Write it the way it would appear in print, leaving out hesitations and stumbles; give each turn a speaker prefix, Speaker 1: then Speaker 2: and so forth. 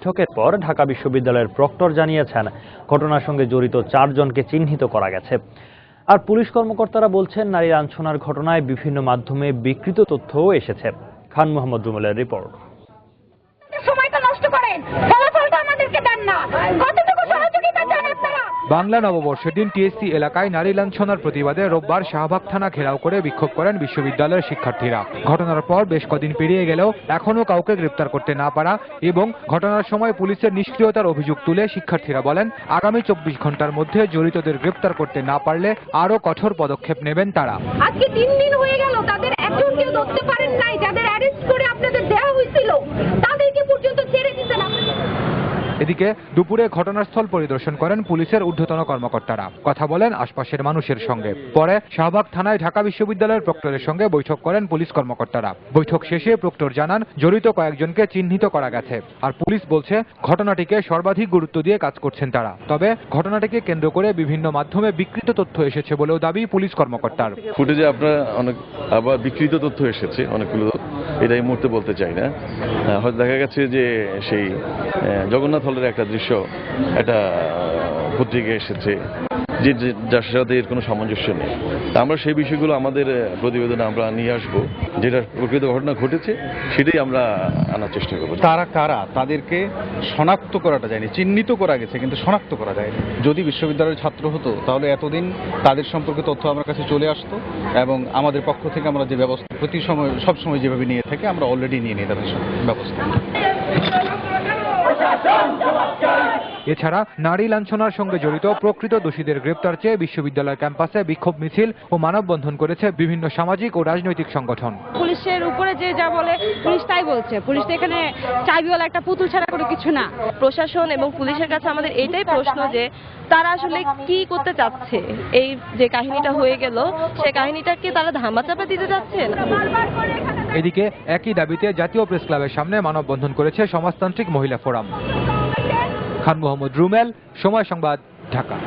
Speaker 1: বৈঠকের পর ঢাকা বিশ্ববিদ্যালয়ের প্রক্টর জানিয়েছেন ঘটনার সঙ্গে জড়িত 4 জনকে চিহ্নিত করা গেছে। আর পুলিশ কর্মকর্তারা বলছেন নারী লাঞ্ছনার ঘটনায় বিভিন্ন মাধ্যমে বিকৃত তথ্যও এসেছে। খান মোহাম্মদ রুমেলের রিপোর্ট।
Speaker 2: সময়টা নষ্ট করেন, ফলাফলটা আমাদেরকে দেন না, কতটুকু সহযোগিতা চান আপনারা?
Speaker 3: বাংলা নববর্ষের দিন টিএসসি এলাকায় নারী লাঞ্ছনার প্রতিবাদে রোববার শাহবাগ থানা ঘেরাও করে বিক্ষোভ করেন বিশ্ববিদ্যালয়ের শিক্ষার্থীরা। ঘটনার পর বেশ কদিন পেরিয়ে গেলেও এখনও কাউকে গ্রেপ্তার করতে না পারা এবং ঘটনার সময় পুলিশের নিষ্ক্রিয়তার অভিযোগ তুলে শিক্ষার্থীরা বলেন আগামী 24 ঘন্টার মধ্যে জড়িতদের গ্রেপ্তার করতে না পারলে আরও কঠোর পদক্ষেপ নেবেন তারা।
Speaker 2: আজকে 3 দিন হয়ে গেল, তাদের একজনকেও ধরতে পারেন নাই, যাদের অ্যারেস্ট করে আপনাদের দেওয়া হয়েছিল তাদেরকে পর্যন্ত ছেড়ে দিতে না।
Speaker 3: এদিকে দুপুরে ঘটনাস্থল পরিদর্শন করেন পুলিশের ঊর্ধ্বতন কর্মকর্তারা, কথা বলেন আশপাশের মানুষের সঙ্গে। পরে শাহবাগ থানায় ঢাকা বিশ্ববিদ্যালয়ের প্রক্টরের সঙ্গে বৈঠক করেন পুলিশ কর্মকর্তারা। বৈঠক শেষে প্রক্টর জানান জড়িত কয়েকজনকে চিহ্নিত করা গেছে। আর পুলিশ বলছে ঘটনাটিকে সর্বাধিক গুরুত্ব দিয়ে কাজ করছেন তারা। তবে ঘটনাটিকে কেন্দ্র করে বিভিন্ন মাধ্যমে বিকৃত তথ্য এসেছে বলেও দাবি পুলিশ কর্মকর্তার।
Speaker 4: ফুটেজে আপনার অনেক আবার বিকৃত তথ্য এসেছে অনেকগুলো, এটা এই মুহূর্তে বলতে চাই না। হয়তো দেখা গেছে যে সেই জগন্নাথ হলের একটা দৃশ্য একটা পত্রিকায় এসেছে যার সাথে এর কোনো সামঞ্জস্য নেই। তা আমরা সেই বিষয়গুলো আমাদের প্রতিবেদনে আমরা নিয়ে আসবো, যেটা প্রকৃত ঘটনা ঘটেছে সেটাই আমরা আনার চেষ্টা করবো।
Speaker 5: তারা কারা তাদেরকে শনাক্ত করাটা যায়নি, চিহ্নিত করা গেছে কিন্তু শনাক্ত করা যায়নি। যদি বিশ্ববিদ্যালয়ের ছাত্র হতো তাহলে এতদিন তাদের সম্পর্কে তথ্য আমার কাছে চলে আসতো এবং আমাদের পক্ষ থেকে আমরা যে ব্যবস্থা প্রতি সময় সবসময় যেভাবে নিয়ে থাকি আমরা অলরেডি নিয়ে নিই তাদের ব্যবস্থা।
Speaker 3: এছাড়া নারী লাঞ্ছনার সঙ্গে জড়িত প্রকৃত দোষীদের গ্রেপ্তার চেয়ে বিশ্ববিদ্যালয় ক্যাম্পাসে বিক্ষোভ মিছিল ও মানববন্ধন করেছে বিভিন্ন সামাজিক ও রাজনৈতিক সংগঠন।
Speaker 6: পুলিশের উপরে যে যা বলে পুলিশ তাই বলছে, পুলিশ তো এখানে চাবিওয়ালা একটা পুতুল ছাড়া কোনো কিছু না।
Speaker 7: প্রশাসন এবং পুলিশের কাছে আমাদের এটাই প্রশ্ন যে তারা আসলে কি করতে চাচ্ছে। এই যে কাহিনীটা হয়ে গেল সেই কাহিনীটাকে তারা ধামাচাপা দিতে চাচ্ছেন।
Speaker 3: এদিকে একই দাবিতে জাতীয় প্রেস ক্লাবের সামনে মানববন্ধন করেছে সমাজতান্ত্রিক মহিলা ফোরাম। খান মোহাম্মদ রুমেল, সময় সংবাদ, ঢাকা।